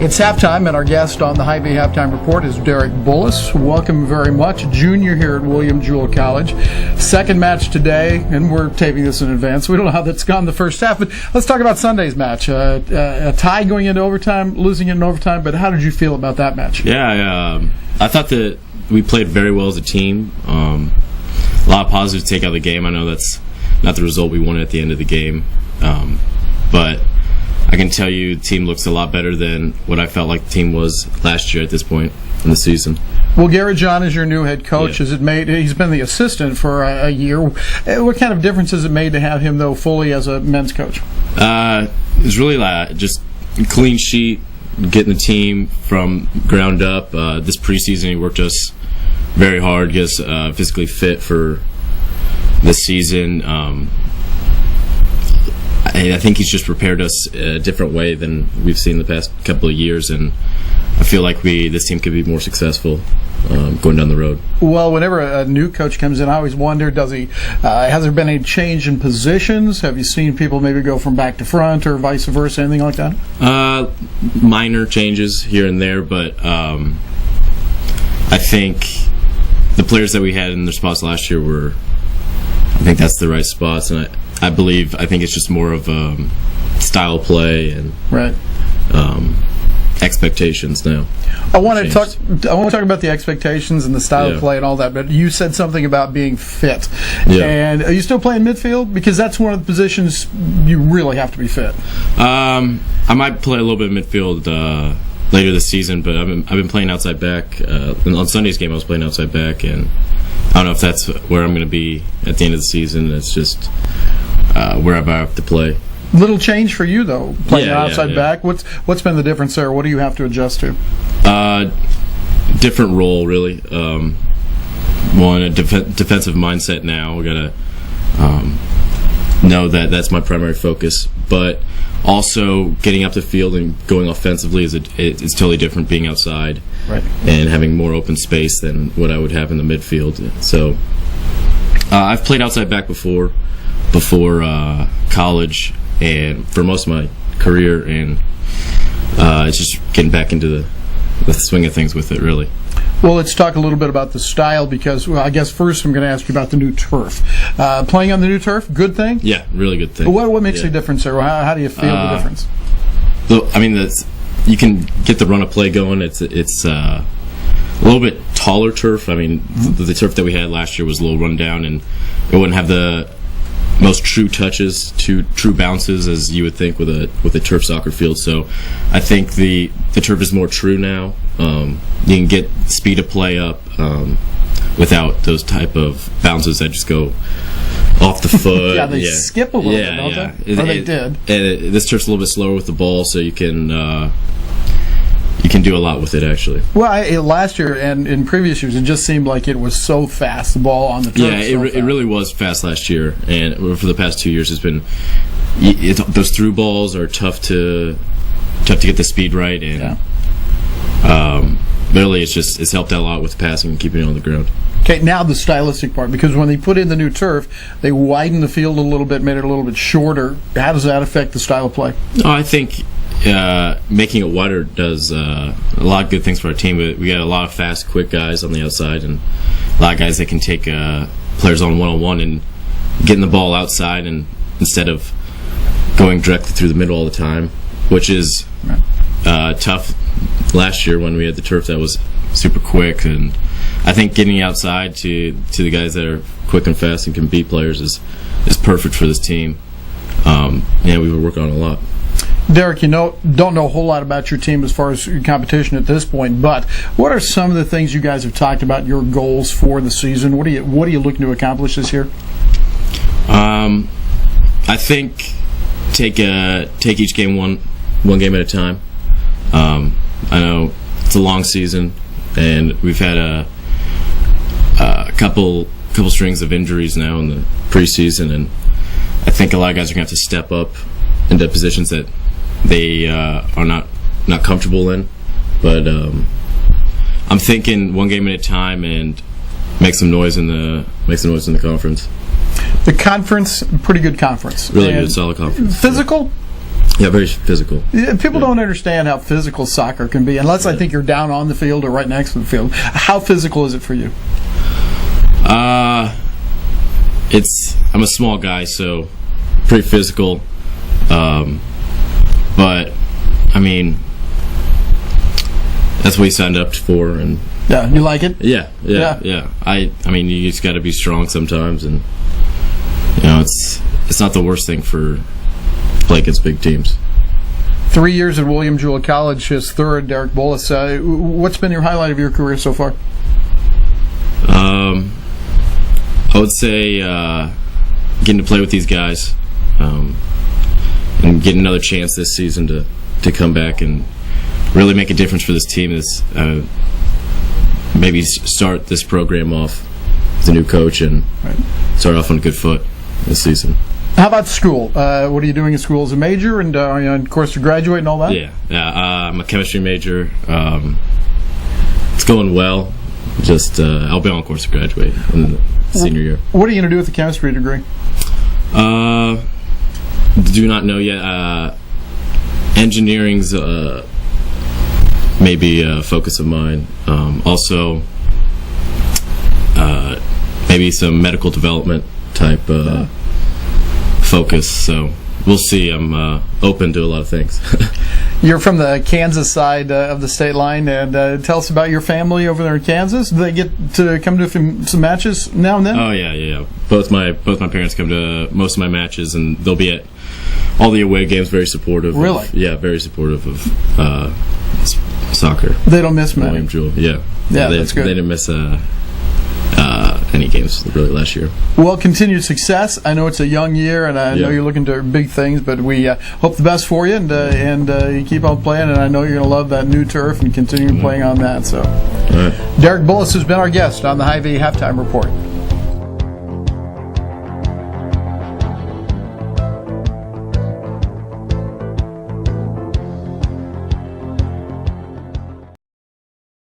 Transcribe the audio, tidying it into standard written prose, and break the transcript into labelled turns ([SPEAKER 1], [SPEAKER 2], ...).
[SPEAKER 1] It's halftime, and our guest on the HyVee Halftime Report is Derek Bullis. Welcome very much. Junior here at William Jewell College. Second match today, and we're taping this in advance. We don't know how that's gone the first half, but let's talk about Sunday's match. A tie going into overtime, losing it in overtime, but how did you feel about that match?
[SPEAKER 2] Yeah, I thought that we played very well as a team. A lot of positives to take out of the game. I know that's not the result we wanted at the end of the game, but I can tell you the team looks a lot better than what I felt like the team was last year at this point in the season.
[SPEAKER 1] Well, Garrett John is your new head coach.
[SPEAKER 2] Yeah.
[SPEAKER 1] He's been the assistant for a year. What kind of difference has it made to have him, though, fully as a men's coach?
[SPEAKER 2] It's really just a clean sheet, getting the team from ground up. This preseason, he worked us very hard, get us physically fit for this season. I think he's just prepared us a different way than we've seen the past couple of years, and I feel like this team could be more successful going down the road.
[SPEAKER 1] Well, whenever a new coach comes in, I always wonder, has there been any change in positions? Have you seen people maybe go from back to front or vice versa, anything like that?
[SPEAKER 2] Minor changes here and there, but I think the players that we had in their spots last year I think that's the right spots, and I think it's just more of a style play and
[SPEAKER 1] right.
[SPEAKER 2] Expectations now.
[SPEAKER 1] I want to talk about the expectations and the style of play and all that, but you said something about being fit.
[SPEAKER 2] Yeah.
[SPEAKER 1] And are you still playing midfield? Because that's one of the positions you really have to be fit.
[SPEAKER 2] I might play a little bit of midfield later this season, but I've been playing outside back. On Sunday's game, I was playing outside back, and I don't know if that's where I'm going to be at the end of the season. It's just wherever I have to play.
[SPEAKER 1] Little change for you, though, playing outside back. What's been the difference there? What do you have to adjust to?
[SPEAKER 2] Different role, really. One, a defensive mindset now. We got to know that that's my primary focus. But also getting up the field and going offensively it's totally different being outside,
[SPEAKER 1] right,
[SPEAKER 2] and having more open space than what I would have in the midfield. So I've played outside back before college and for most of my career, and it's just getting back into the swing of things with it, really.
[SPEAKER 1] Well, let's talk a little bit about the style, because I guess first I'm going to ask you about the new turf. Playing on the new turf, good thing?
[SPEAKER 2] Yeah, really good thing.
[SPEAKER 1] What makes a difference there? How do you feel the difference?
[SPEAKER 2] I mean, you can get the run of play going. It's a little bit taller turf. I mean, the turf that we had last year was a little run down, and it wouldn't have the most true touches, true bounces as you would think with a turf soccer field. So I think the turf is more true now. You can get speed of play up without those type of bounces that just go off the foot.
[SPEAKER 1] They skip a little bit, don't they? They did.
[SPEAKER 2] And this turf's a little bit slower with the ball, so you can do a lot with it, actually.
[SPEAKER 1] Well, last year and in previous years, it just seemed like it was so fast, the ball on the turf.
[SPEAKER 2] Yeah, it really was fast last year, and for the past 2 years, it's been those through balls are tough to get the speed right, and really it's helped out a lot with passing and keeping it on the ground.
[SPEAKER 1] Okay, now the stylistic part, because when they put in the new turf, they widened the field a little bit, made it a little bit shorter. How does that affect the style of play?
[SPEAKER 2] I think making it wider does a lot of good things for our team. We got a lot of fast, quick guys on the outside, and a lot of guys that can take players on one-on-one and getting the ball outside, and instead of going directly through the middle all the time, which is tough last year when we had the turf that was super quick. And I think getting outside to the guys that are quick and fast and can beat players is perfect for this team. We were working on it a lot.
[SPEAKER 1] Derek, don't know a whole lot about your team as far as your competition at this point, but what are some of the things you guys have talked about, your goals for the season? What are you looking to accomplish this year?
[SPEAKER 2] I think take each game one game at a time. I know it's a long season, and we've had a couple strings of injuries now in the preseason, and I think a lot of guys are going to have to step up into positions that they are not comfortable in. But I'm thinking one game at a time and make some noise in the conference.
[SPEAKER 1] The conference, pretty good conference.
[SPEAKER 2] Really good, solid conference.
[SPEAKER 1] Physical?
[SPEAKER 2] Yeah, very physical.
[SPEAKER 1] Yeah, people don't understand how physical soccer can be, unless I think you're down on the field or right next to the field. How physical is it for you?
[SPEAKER 2] I'm a small guy, so pretty physical. But I mean, that's what we signed up for, and
[SPEAKER 1] yeah, you like it?
[SPEAKER 2] Yeah. I mean, you just got to be strong sometimes, and it's not the worst thing for play against big teams.
[SPEAKER 1] 3 years at William Jewell College, his third. Derek Bullis. What's been your highlight of your career so far?
[SPEAKER 2] I would say getting to play with these guys, and get another chance this season to come back and really make a difference for this team. Is maybe start this program off as a new coach and start off on a good foot this season.
[SPEAKER 1] How about school? What are you doing in school as a major, and are you on course to graduate and all that?
[SPEAKER 2] Yeah. I'm a chemistry major. It's going well. Just I'll be on course to graduate in the senior year.
[SPEAKER 1] What are you going to do with the chemistry degree?
[SPEAKER 2] Do not know yet. Engineering's maybe a focus of mine. Also, maybe some medical development type focus. So we'll see. I'm open to a lot of things.
[SPEAKER 1] You're from the Kansas side of the state line, and tell us about your family over there in Kansas. Do they get to come to some matches now and then?
[SPEAKER 2] Oh yeah. Both my parents come to most of my matches, and they'll be at all the away games. Very supportive.
[SPEAKER 1] Really?
[SPEAKER 2] Very supportive of soccer.
[SPEAKER 1] They don't miss many.
[SPEAKER 2] William Jewell. Yeah,
[SPEAKER 1] that's good.
[SPEAKER 2] They didn't miss any games really last year.
[SPEAKER 1] Well, continued success. I know it's a young year, and I know you're looking to big things, but we hope the best for you, and you keep on playing, and I know you're going to love that new turf and continue playing on that. So,
[SPEAKER 2] all right.
[SPEAKER 1] Derek Bullis has been our guest on the HyVee Halftime Report.